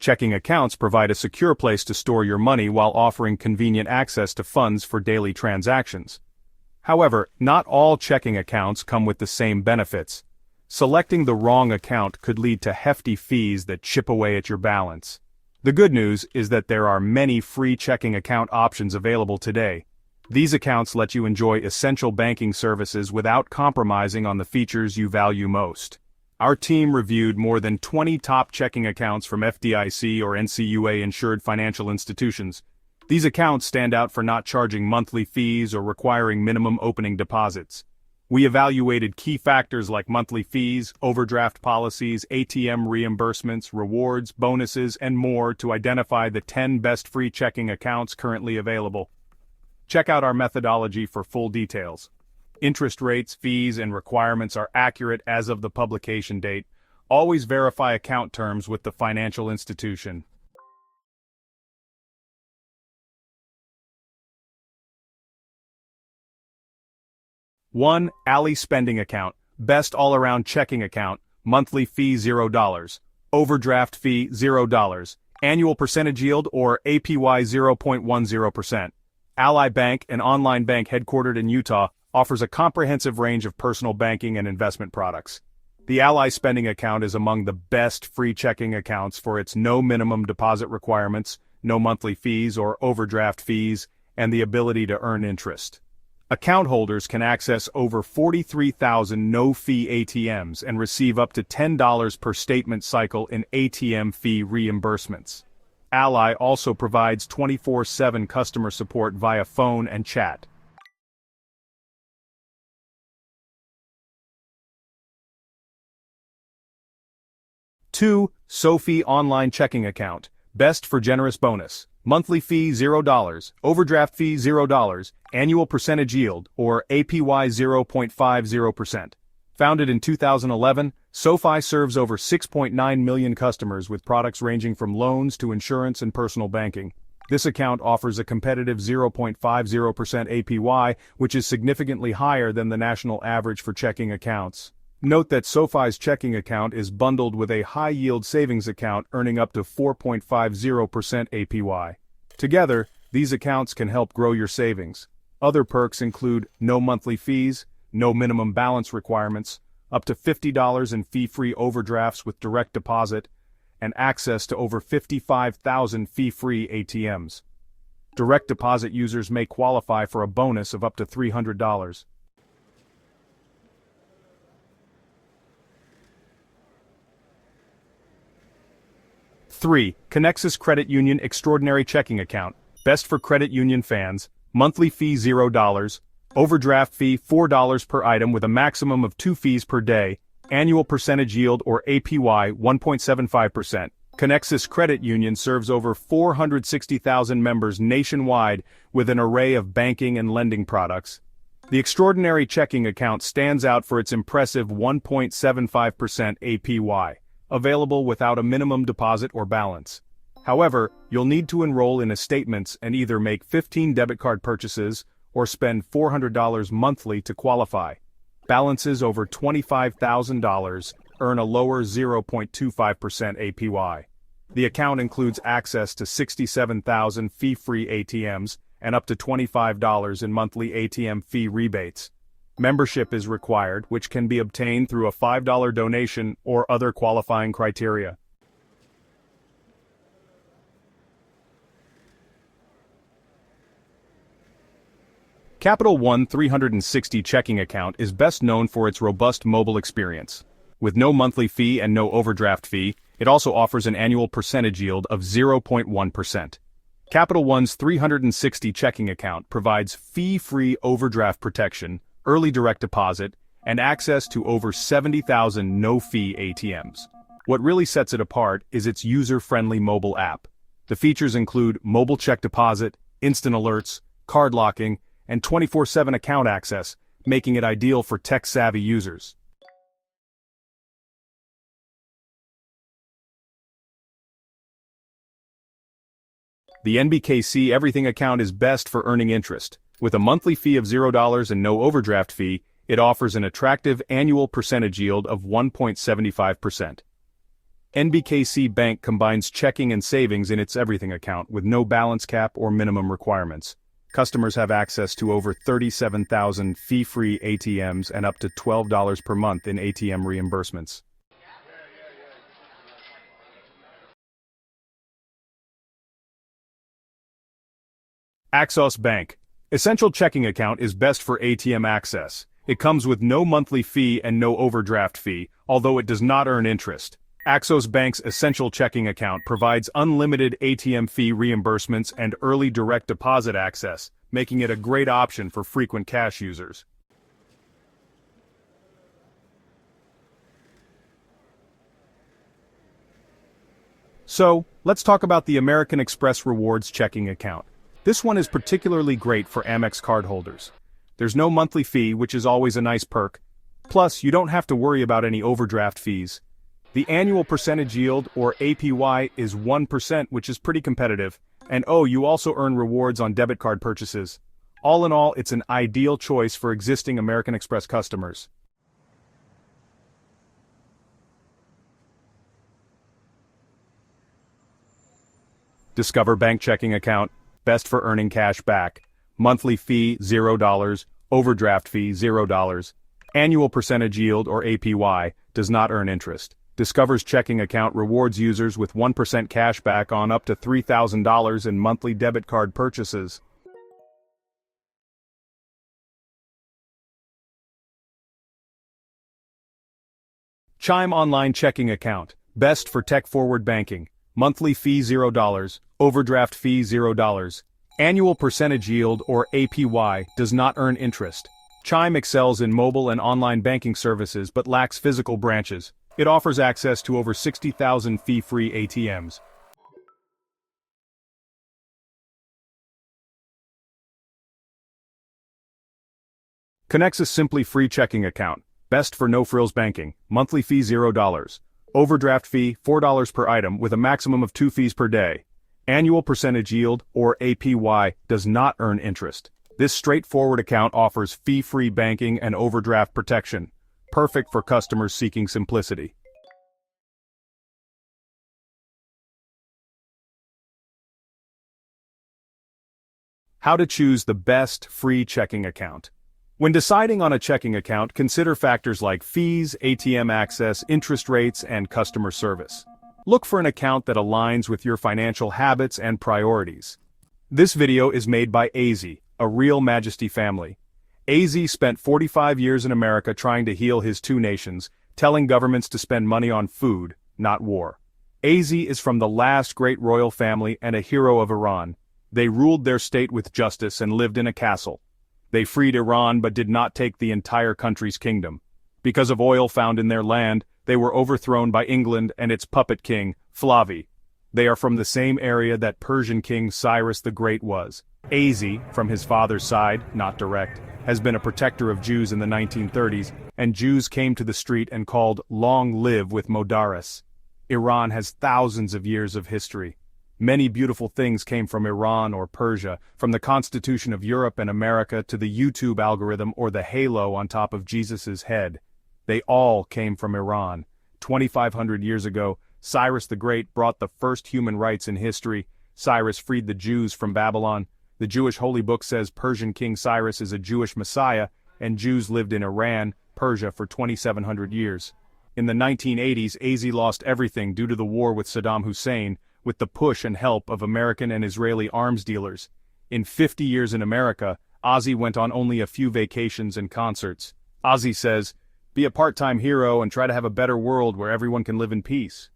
Checking accounts provide a secure place to store your money while offering convenient access to funds for daily transactions. However, not all checking accounts come with the same benefits. Selecting the wrong account could lead to hefty fees that chip away at your balance. The good news is that there are many free checking account options available today. These accounts let you enjoy essential banking services without compromising on the features you value most. Our team reviewed more than 20 top checking accounts from FDIC or NCUA-insured financial institutions. These accounts stand out for not charging monthly fees or requiring minimum opening deposits. We evaluated key factors like monthly fees, overdraft policies, ATM reimbursements, rewards, bonuses, and more to identify the 10 best free checking accounts currently available. Check out our methodology for full details. Interest rates, fees, and requirements are accurate as of the publication date. Always verify account terms with the financial institution. One, Ally Spending Account. Best all-around checking account. Monthly fee $0. Overdraft fee $0. Annual percentage yield or APY 0.10%. Ally Bank, an online bank headquartered in Utah, offers a comprehensive range of personal banking and investment products. The Ally Spending Account is among the best free checking accounts for its no minimum deposit requirements, no monthly fees or overdraft fees, and the ability to earn interest. Account holders can access over 43,000 no-fee ATMs and receive up to $10 per statement cycle in ATM fee reimbursements. Ally also provides 24/7 customer support via phone and chat. Two, Sophie Online Checking Account. Best for generous bonus. Monthly fee $0, overdraft fee $0, annual percentage yield, or APY 0.50%. Founded in 2011, SoFi serves over 6.9 million customers with products ranging from loans to insurance and personal banking. This account offers a competitive 0.50% APY, which is significantly higher than the national average for checking accounts. Note that SoFi's checking account is bundled with a high-yield savings account earning up to 4.50% APY. Together, these accounts can help grow your savings. Other perks include no monthly fees, no minimum balance requirements, up to $50 in fee-free overdrafts with direct deposit, and access to over 55,000 fee-free ATMs. Direct deposit users may qualify for a bonus of up to $300. 3. Connexus Credit Union Extraordinary Checking Account. Best for credit union fans. Monthly fee $0. Overdraft fee $4 per item with a maximum of 2 fees per day. Annual percentage yield or APY 1.75%. Connexus Credit Union serves over 460,000 members nationwide with an array of banking and lending products. The Extraordinary Checking Account stands out for its impressive 1.75% APY. Available without a minimum deposit or balance. However, you'll need to enroll in a statements and either make 15 debit card purchases or spend $400 monthly to qualify. Balances over $25,000 earn a lower 0.25% APY. The account includes access to 67,000 fee-free ATMs and up to $25 in monthly ATM fee rebates. Membership is required, which can be obtained through a $5 donation or other qualifying criteria. Capital One 360 checking account is best known for its robust mobile experience. With no monthly fee and no overdraft fee, it also offers an annual percentage yield of 0.1%. Capital One's 360 checking account provides fee-free overdraft protection, early direct deposit, and access to over 70,000 no-fee ATMs. What really sets it apart is its user-friendly mobile app. The features include mobile check deposit, instant alerts, card locking, and 24/7 account access, making it ideal for tech-savvy users. The NBKC Everything account is best for earning interest. With a monthly fee of $0 and no overdraft fee, it offers an attractive annual percentage yield of 1.75%. NBKC Bank combines checking and savings in its everything account with no balance cap or minimum requirements. Customers have access to over 37,000 fee-free ATMs and up to $12 per month in ATM reimbursements. Axos Bank. Essential checking account is best for ATM access. It comes with no monthly fee and no overdraft fee, although it does not earn interest. Axos Bank's Essential Checking Account provides unlimited ATM fee reimbursements and early direct deposit access, making it a great option for frequent cash users. So, let's talk about the American Express Rewards Checking Account. This one is particularly great for Amex cardholders. There's no monthly fee, which is always a nice perk. Plus, you don't have to worry about any overdraft fees. The annual percentage yield, or APY, is 1%, which is pretty competitive. And you also earn rewards on debit card purchases. All in all, it's an ideal choice for existing American Express customers. Discover Bank Checking Account. Best for earning cash back. Monthly fee, $0. Overdraft fee, $0. Annual percentage yield, or APY, does not earn interest. Discover's checking account rewards users with 1% cash back on up to $3,000 in monthly debit card purchases. Chime Online Checking Account. Best for tech-forward banking. Monthly fee $0, overdraft fee $0. Annual percentage yield, or APY, does not earn interest. Chime excels in mobile and online banking services but lacks physical branches. It offers access to over 60,000 fee-free ATMs. Connexus Simply Free Checking Account. Best for no-frills banking. Monthly fee $0. Overdraft fee, $4 per item with a maximum of 2 fees per day. Annual percentage yield, or APY, does not earn interest. This straightforward account offers fee-free banking and overdraft protection. Perfect for customers seeking simplicity. How to choose the best free checking account. When deciding on a checking account, consider factors like fees, ATM access, interest rates, and customer service. Look for an account that aligns with your financial habits and priorities. This video is made by AZ, a real Majesty family. AZ spent 45 years in America trying to heal his two nations, telling governments to spend money on food, not war. AZ is from the last great royal family and a hero of Iran. They ruled their state with justice and lived in a castle. They freed Iran but did not take the entire country's kingdom. Because of oil found in their land, they were overthrown by England and its puppet king, Flavi. They are from the same area that Persian King Cyrus the Great was. AZ, from his father's side, not direct, has been a protector of Jews in the 1930s, and Jews came to the street and called "Long live with Modares." Iran has thousands of years of history. Many beautiful things came from Iran or Persia, from the Constitution of Europe and America to the YouTube algorithm or the halo on top of Jesus's head. They all came from Iran. 2,500 years ago, Cyrus the Great brought the first human rights in history. Cyrus freed the Jews from Babylon. The Jewish Holy Book says Persian King Cyrus is a Jewish Messiah, and Jews lived in Iran, Persia for 2,700 years. In the 1980s, AZ lost everything due to the war with Saddam Hussein, with the push and help of American and Israeli arms dealers. In 50 years in America, Ozzy went on only a few vacations and concerts. Ozzy says, "Be a part-time hero and try to have a better world where everyone can live in peace."